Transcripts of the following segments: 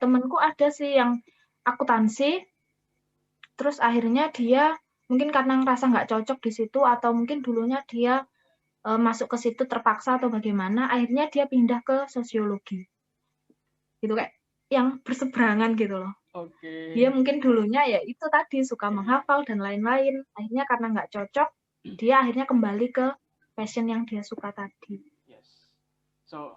temenku ada sih yang akuntansi, terus akhirnya dia mungkin karena ngerasa nggak cocok di situ atau mungkin dulunya dia masuk ke situ terpaksa atau bagaimana, akhirnya dia pindah ke sosiologi. Gitu kayak yang berseberangan gitu loh. Oke. Dia mungkin dulunya ya itu tadi suka menghafal dan lain-lain. Akhirnya karena nggak cocok, dia akhirnya kembali ke passion yang dia suka tadi. Yes. So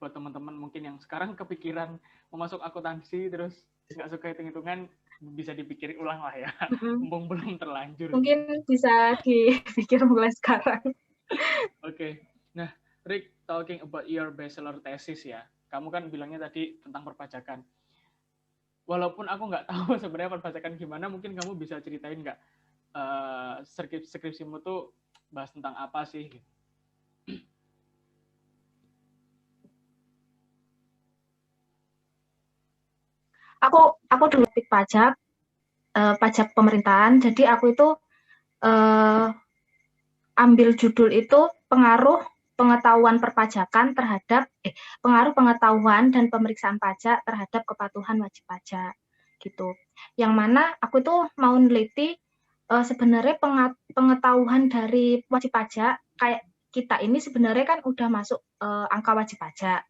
buat teman-teman mungkin yang sekarang kepikiran mau masuk akuntansi terus nggak suka hitung-hitungan, bisa dipikir ulang lah ya. Mumpung belum terlanjur. Mungkin bisa dipikir mulai sekarang. Oke. Nah, Rick, talking about your bachelor thesis ya. Kamu kan bilangnya tadi tentang perpajakan. Walaupun aku nggak tahu sebenarnya perpajakan gimana, mungkin kamu bisa ceritain nggak skripsimu tuh bahas tentang apa sih? Aku dulu pajak pemerintahan. Jadi aku itu ambil judul itu pengaruh pengetahuan perpajakan terhadap pengaruh pengetahuan dan pemeriksaan pajak terhadap kepatuhan wajib pajak gitu. Yang mana aku tuh mau neliti sebenarnya pengetahuan dari wajib pajak kayak kita ini sebenarnya kan udah masuk angka wajib pajak.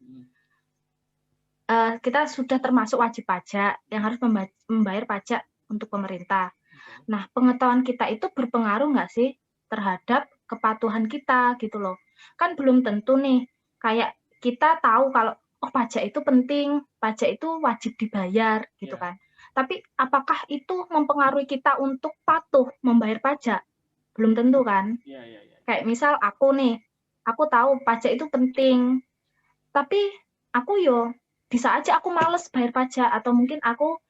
Kita sudah termasuk wajib pajak yang harus membayar pajak untuk pemerintah. Nah, pengetahuan kita itu berpengaruh nggak sih terhadap kepatuhan kita gitu loh. Kan belum tentu nih, kayak kita tahu kalau oh pajak itu penting, pajak itu wajib dibayar gitu kan. Tapi apakah itu mempengaruhi kita untuk patuh membayar pajak? Belum tentu kan. Kayak misal aku nih, aku tahu pajak itu penting, tapi aku bisa aja aku males bayar pajak atau mungkin aku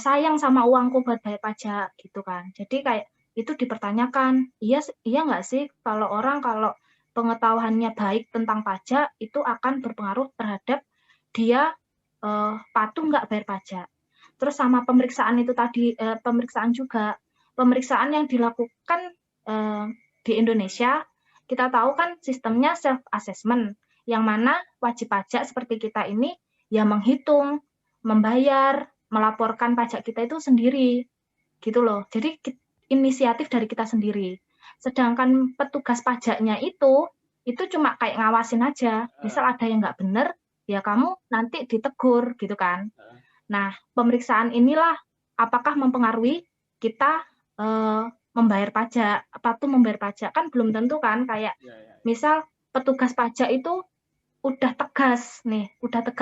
sayang sama uangku buat bayar pajak gitu kan. Jadi kayak itu dipertanyakan, iya nggak sih kalau pengetahuannya baik tentang pajak itu akan berpengaruh terhadap dia patuh nggak bayar pajak. Terus sama pemeriksaan itu tadi, pemeriksaan yang dilakukan di Indonesia, kita tahu kan sistemnya self assessment, yang mana wajib pajak seperti kita ini ya menghitung, membayar, melaporkan pajak kita itu sendiri, gitu loh. Jadi inisiatif dari kita sendiri. Sedangkan petugas pajaknya itu cuma kayak ngawasin aja. Misal ada yang nggak bener, ya kamu nanti ditegur gitu kan. Nah, pemeriksaan inilah apakah mempengaruhi kita membayar pajak, patuh membayar pajak. Kan belum tentu kan, kayak misal petugas pajak itu udah tegas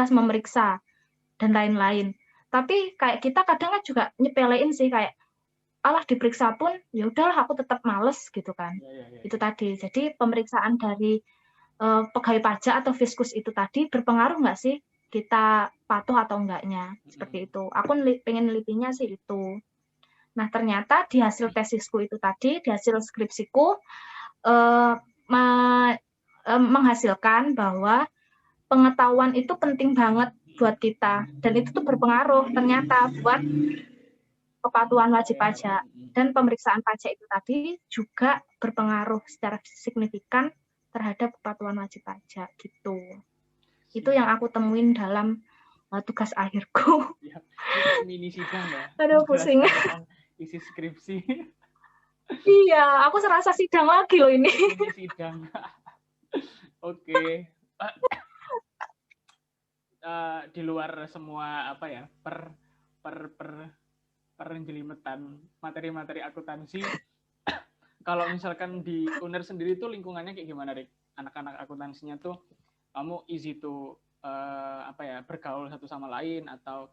memeriksa dan lain-lain. Tapi kayak kita kadang kan juga nyepelein sih, kayak alah diperiksa pun ya udahlah aku tetap males gitu kan. Itu tadi. Jadi pemeriksaan dari pegawai pajak atau fiskus itu tadi berpengaruh nggak sih kita patuh atau enggaknya, seperti itu. Aku pengen nelitinya sih itu. Nah, ternyata di hasil tesisku itu tadi, di hasil skripsiku menghasilkan bahwa pengetahuan itu penting banget buat kita, dan itu tuh berpengaruh ternyata buat kepatuhan wajib pajak, dan pemeriksaan pajak itu tadi juga berpengaruh secara signifikan terhadap kepatuhan wajib pajak gitu. Itu yang aku temuin dalam tugas akhirku. Ya, mini sidang ya. Aduh, pusing. Isi skripsi. Iya, aku serasa sidang lagi loh ini. Mini sidang. Oke. Di luar semua apa ya, penjelimetan materi-materi akuntansi, kalau misalkan di UNER sendiri tuh lingkungannya kayak gimana, Rik? Anak-anak akuntansinya tuh kamu easy to bergaul satu sama lain atau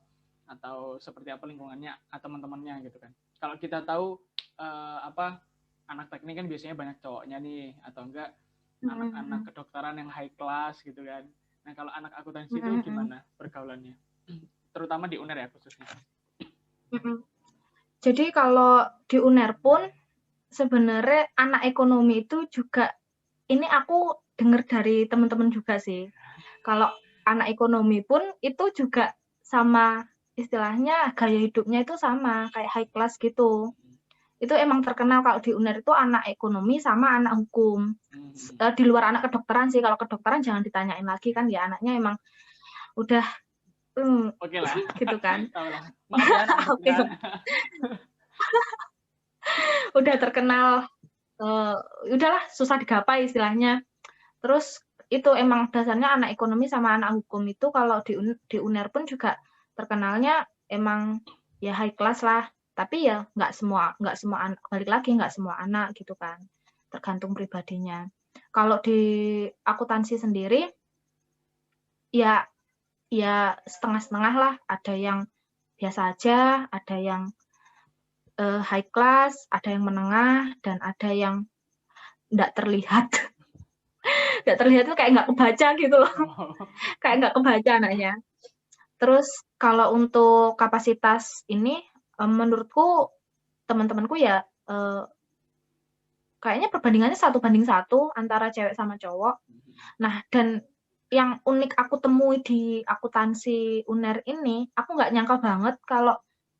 seperti apa lingkungannya atau teman-temannya gitu kan? Kalau kita tahu anak teknik kan biasanya banyak cowoknya nih, atau enggak anak-anak kedokteran yang high class gitu kan. Nah, kalau anak akuntansi itu gimana pergaulannya? Terutama di UNER ya khususnya. Jadi kalau di UNER pun sebenarnya anak ekonomi itu juga, ini aku dengar dari teman-teman juga sih. Kalau anak ekonomi pun itu juga sama, istilahnya gaya hidupnya itu sama kayak high class gitu. Itu emang terkenal kalau di UNER itu anak ekonomi sama anak hukum. Di luar anak kedokteran sih, kalau kedokteran jangan ditanyain lagi kan ya, anaknya emang udah Oke lah. gitu kan. Tahu lah. Maaf ya anak Oke, udah terkenal, udahlah susah digapai istilahnya. Terus itu emang dasarnya anak ekonomi sama anak hukum itu kalau di UNER pun juga terkenalnya emang ya high class lah. Tapi ya nggak semua anak, balik lagi nggak semua anak gitu kan. Tergantung pribadinya. Kalau di akuntansi sendiri ya setengah-setengah lah. Ada yang biasa aja, ada yang high class, ada yang menengah, dan ada yang nggak terlihat. Nggak terlihat tuh kayak nggak kebaca gitu loh. Kayak nggak kebaca anaknya. Terus kalau untuk kapasitas ini, menurutku teman-temanku ya kayaknya perbandingannya 1:1 antara cewek sama cowok. Nah, dan yang unik aku temui di akuntansi UNER ini, aku nggak nyangka banget kalau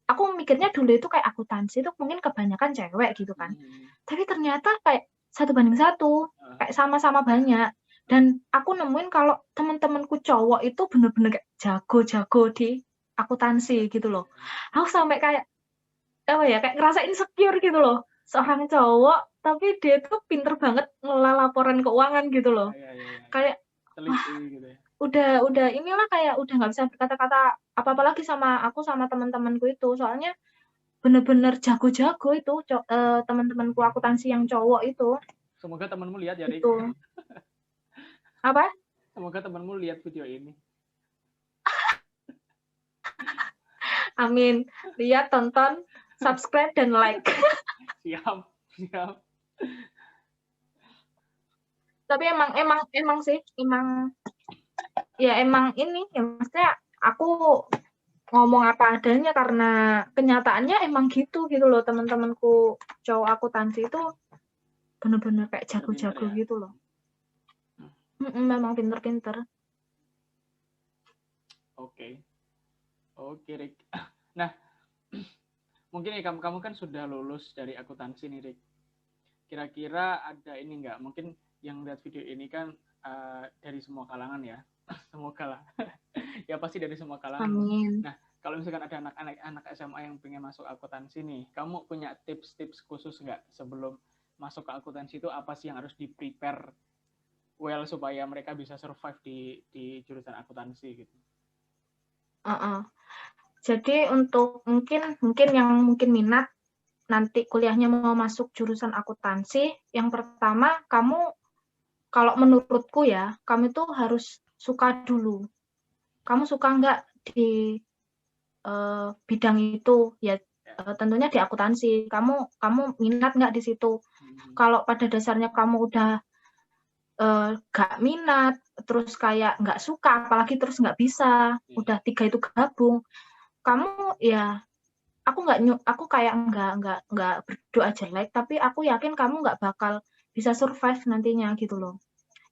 aku mikirnya dulu itu kayak akuntansi itu mungkin kebanyakan cewek gitu kan. Tapi ternyata kayak 1:1, kayak sama-sama banyak. Dan aku nemuin kalau teman-temanku cowok itu bener-bener kayak jago-jago di akuntansi gitu loh. Aku sampai kayak kayak ngerasa insecure gitu loh. Seorang cowok tapi dia tuh pinter banget ngelola laporan keuangan gitu loh. Kayak teliti gitu ya. Udah inilah kayak udah nggak bisa berkata-kata apa-apa lagi sama aku sama teman-temanku itu. Soalnya bener-bener jago-jago itu teman-temanku akuntansi yang cowok itu. Semoga temanmu lihat ya, Rik. Gitu. Apa? Semoga temanmu lihat video ini. Amin. Lihat, tonton, subscribe, dan like. Siap. Tapi emang sih, emang ini, ya maksudnya aku ngomong apa adanya karena kenyataannya emang gitu loh. Teman-temanku cowok akuntansi itu bener-bener kayak jago-jago ya? gitu loh. Memang pinter-pinter. Oke, Rik. Nah, mungkin nih kamu kan sudah lulus dari akuntansi nih, Rik. Kira-kira ada ini nggak? Mungkin yang lihat video ini kan dari semua kalangan ya. Semoga lah. Ya pasti dari semua kalangan. Amin. Nah, kalau misalkan ada anak SMA yang pengen masuk akuntansi nih, kamu punya tips-tips khusus nggak sebelum masuk ke akuntansi itu apa sih yang harus di-prepare well supaya mereka bisa survive di jurusan akuntansi gitu? Jadi untuk mungkin yang minat nanti kuliahnya mau masuk jurusan akuntansi, yang pertama kamu kalau menurutku ya, kamu itu harus suka dulu. Kamu suka nggak di bidang itu? Ya tentunya di akuntansi. Kamu minat nggak di situ? Kalau pada dasarnya kamu udah nggak minat, terus kayak nggak suka, apalagi terus nggak bisa, udah 3 itu gabung, kamu ya aku kayak nggak berdoa jelek, tapi aku yakin kamu nggak bakal bisa survive nantinya gitu loh.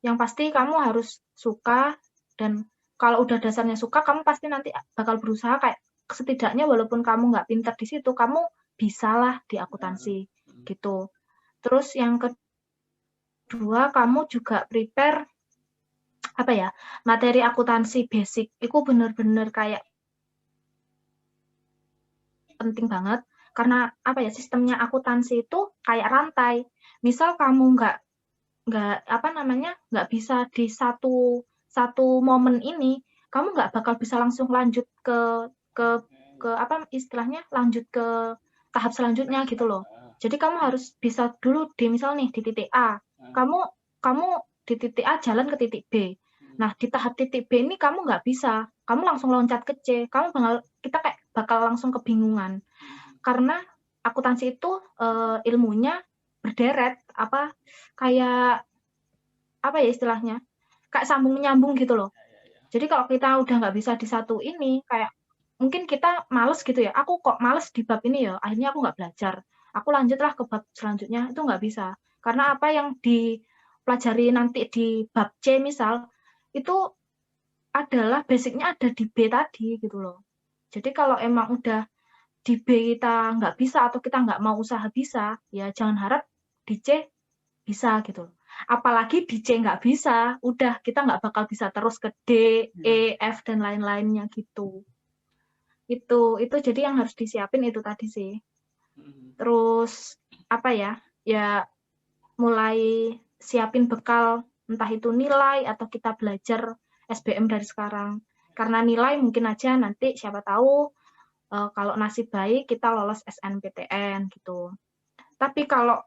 Yang pasti kamu harus suka, dan kalau udah dasarnya suka, kamu pasti nanti bakal berusaha kayak setidaknya walaupun kamu nggak pintar di situ, kamu bisalah di akuntansi gitu. Terus yang kedua, kamu juga prepare materi akuntansi basic. Itu bener-bener kayak penting banget karena sistemnya akuntansi itu kayak rantai. Misal kamu nggak bisa di satu momen ini, kamu nggak bakal bisa langsung lanjut ke istilahnya lanjut ke tahap selanjutnya gitu loh. Jadi kamu harus bisa dulu misal nih di titik A, kamu di titik A jalan ke titik B. Nah, di tahap titik B ini kamu nggak bisa, kamu langsung loncat ke C, kita kayak bakal langsung kebingungan. Karena akuntansi itu ilmunya berderet, kayak istilahnya, kayak sambung menyambung gitu loh. Jadi kalau kita udah nggak bisa di satu ini, kayak mungkin kita males gitu ya, aku kok males di bab ini ya, akhirnya aku nggak belajar. Aku lanjutlah ke bab selanjutnya, itu nggak bisa. Karena apa yang dipelajari nanti di bab C misal, itu adalah basicnya ada di B tadi gitu loh. Jadi kalau emang udah di B kita nggak bisa atau kita nggak mau usaha bisa, ya jangan harap di C bisa gitu. Apalagi di C nggak bisa, udah kita nggak bakal bisa terus ke D, E, F, dan lain-lainnya gitu. Itu jadi yang harus disiapin itu tadi sih. Terus apa ya, ya mulai siapin bekal, entah itu nilai atau kita belajar SBM dari sekarang. Karena nilai mungkin aja nanti siapa tahu kalau nasib baik kita lolos SNPTN gitu. Tapi kalau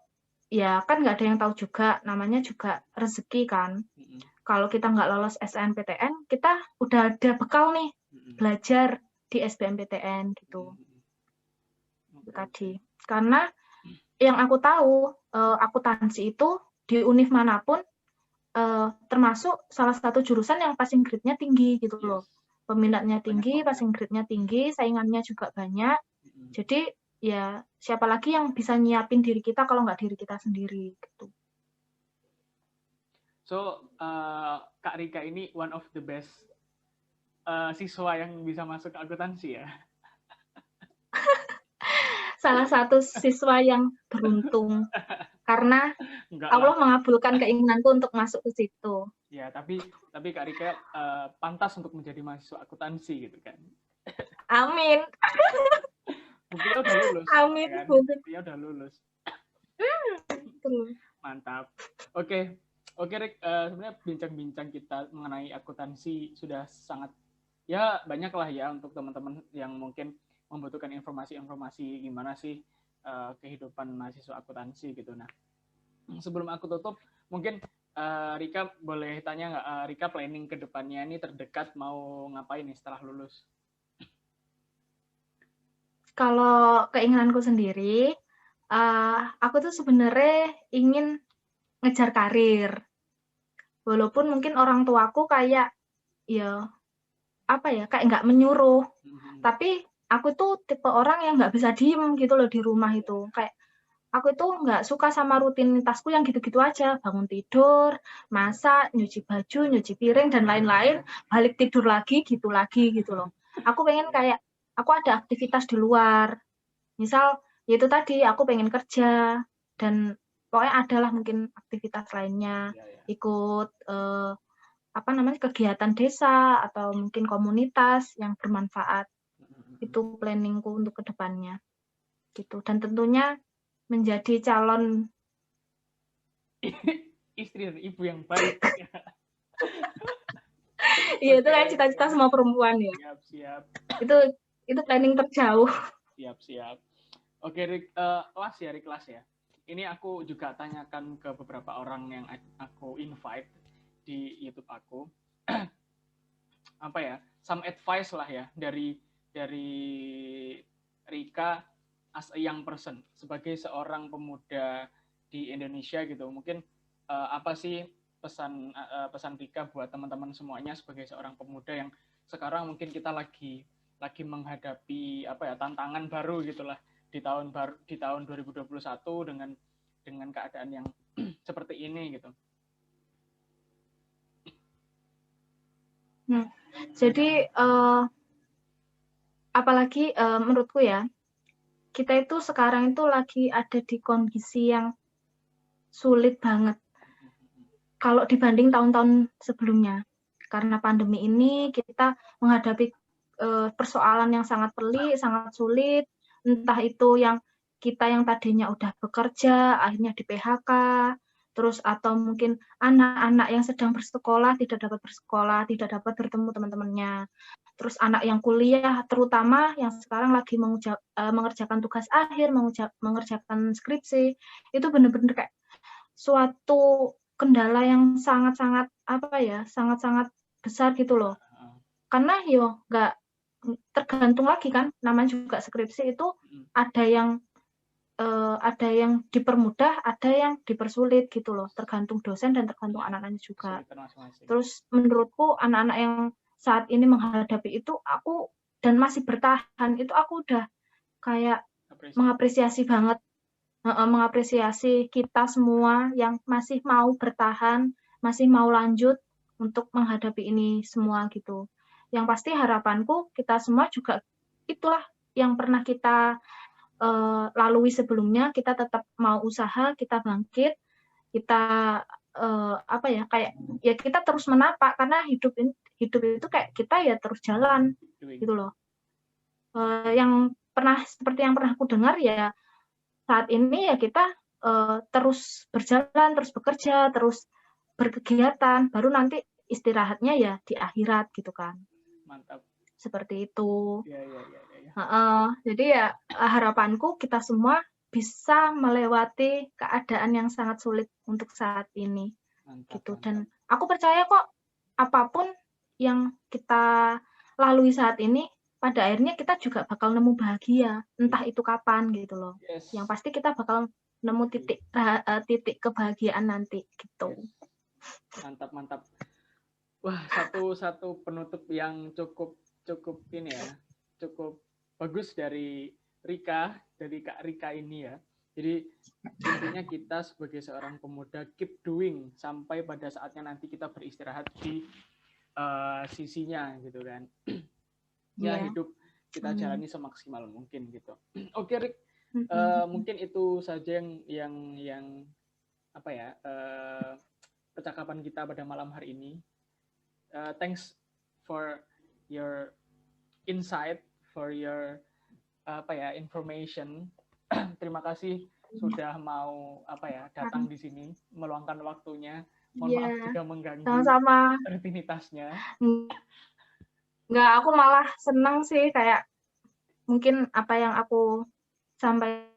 ya kan nggak ada yang tahu juga, namanya juga rezeki kan. Kalau kita nggak lolos SNPTN, kita udah ada bekal nih belajar di SBMPTN gitu. Itu tadi. Karena yang aku tahu akuntansi itu di univ manapun termasuk salah satu jurusan yang passing grade-nya tinggi gitu loh. Peminatnya tinggi, passing grade-nya tinggi, saingannya juga banyak. Jadi ya siapa lagi yang bisa nyiapin diri kita kalau nggak diri kita sendiri gitu. So Kak Rika ini one of the best siswa yang bisa masuk akuntansi ya? Salah satu siswa yang beruntung karena Allah mengabulkan keinginanku untuk masuk ke situ. Ya, tapi Kak Rika pantas untuk menjadi mahasiswa akuntansi gitu kan? Amin. Buktinya udah lulus. Amin. Kan? Buktinya udah lulus. Mantap. Oke, Rik. Sebenarnya bincang-bincang kita mengenai akuntansi sudah sangat ya banyak lah ya untuk teman-teman yang mungkin membutuhkan informasi-informasi gimana sih kehidupan mahasiswa akuntansi gitu. Nah, sebelum aku tutup, mungkin Rika boleh tanya nggak, Rika planning ke depannya ini terdekat mau ngapain nih setelah lulus? Kalau keinginanku sendiri, aku tuh sebenarnya ingin ngejar karir. Walaupun mungkin orang tuaku kayak ya apa ya, kayak nggak menyuruh. Tapi aku tuh tipe orang yang nggak bisa diem gitu loh di rumah itu. Kayak aku tuh nggak suka sama rutinitasku yang gitu-gitu aja. Bangun tidur, masak, nyuci baju, nyuci piring, dan lain-lain. Balik tidur lagi gitu loh. Aku pengen kayak, aku ada aktivitas di luar. Misal, ya itu tadi, aku pengen kerja. Dan pokoknya adalah mungkin aktivitas lainnya. Ikut kegiatan desa atau mungkin komunitas yang bermanfaat. Itu planningku untuk kedepannya gitu. Dan tentunya menjadi calon istri dan ibu yang baik. Iya, itu kan cita-cita semua perempuan ya. Siap. Itu planning terjauh. Siap. Oke, Rik, kelas ya. Ini aku juga tanyakan ke beberapa orang yang aku invite di YouTube aku. Apa ya? Some advice lah ya dari Rika as a young person sebagai seorang pemuda di Indonesia gitu. Mungkin apa sih pesan Rika buat teman-teman semuanya sebagai seorang pemuda yang sekarang mungkin kita lagi menghadapi tantangan baru gitulah di tahun 2021 dengan keadaan yang seperti ini gitu. Jadi apalagi menurutku ya, kita itu sekarang itu lagi ada di kondisi yang sulit banget kalau dibanding tahun-tahun sebelumnya. Karena pandemi ini kita menghadapi persoalan yang sangat pelik, sangat sulit, entah itu yang kita yang tadinya udah bekerja, akhirnya di PHK, terus atau mungkin anak-anak yang sedang bersekolah, tidak dapat bersekolah, tidak dapat bertemu teman-temannya. Terus anak yang kuliah, terutama yang sekarang lagi mengerjakan tugas akhir, mengerjakan skripsi, itu benar-benar kayak suatu kendala yang sangat-sangat sangat-sangat besar gitu loh. Karena nggak tergantung lagi kan, namanya juga skripsi itu ada yang dipermudah, ada yang dipersulit gitu loh, tergantung dosen dan tergantung anak-anaknya juga. Terus menurutku anak-anak yang saat ini menghadapi itu, aku dan masih bertahan itu, aku udah kayak mengapresiasi banget, mengapresiasi kita semua yang masih mau bertahan, masih mau lanjut untuk menghadapi ini semua gitu. Yang pasti harapanku kita semua juga itulah yang pernah kita lalui sebelumnya, kita tetap mau usaha, kita bangkit, kita apa ya, kayak ya kita terus menapak karena hidup itu kayak kita ya terus jalan gitu loh. Yang seperti yang pernah aku dengar ya, saat ini ya kita terus berjalan, terus bekerja, terus berkegiatan, baru nanti istirahatnya ya di akhirat gitu kan. Mantap. Seperti itu. Ya. Jadi ya harapanku kita semua bisa melewati keadaan yang sangat sulit untuk saat ini. Mantap, Gitu. mantap. Dan aku percaya kok apapun yang kita lalui saat ini, pada akhirnya kita juga bakal nemu bahagia, entah itu kapan gitu loh. Yes. Yang pasti kita bakal nemu titik kebahagiaan nanti gitu. Yes. Mantap. Wah, satu penutup yang cukup ini ya, cukup bagus dari Kak Rika ini ya. Jadi intinya kita sebagai seorang pemuda keep doing sampai pada saatnya nanti kita beristirahat di sisinya gitu kan. Ya hidup kita jalani semaksimal mungkin gitu. Oke Rik, mungkin itu saja yang apa ya percakapan kita pada malam hari ini. Thanks for your insight, for your information. Terima kasih sudah mau datang di sini, meluangkan waktunya. Mohon maaf jika mengganggu rutinitasnya. Enggak, aku malah senang sih, kayak mungkin apa yang aku sampaikan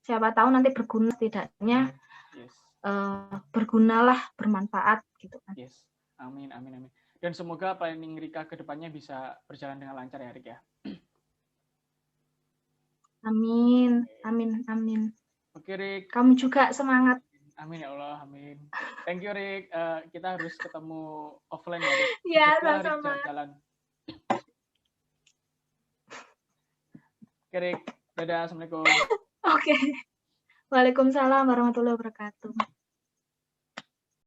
siapa tahu nanti berguna, setidaknya bergunalah, bermanfaat gitu kan. Yes. Amin. Dan semoga planning Rika ke depannya bisa berjalan dengan lancar ya, Rik ya. Amin. Oke, Rik. Kamu juga semangat. Amin ya Allah, amin. Thank you, Rik. Kita harus ketemu offline ya, Rik. Iya, sama-sama. Jalan-jalan. Oke, Rik. Dadah, Assalamualaikum. Oke. Waalaikumsalam warahmatullahi wabarakatuh.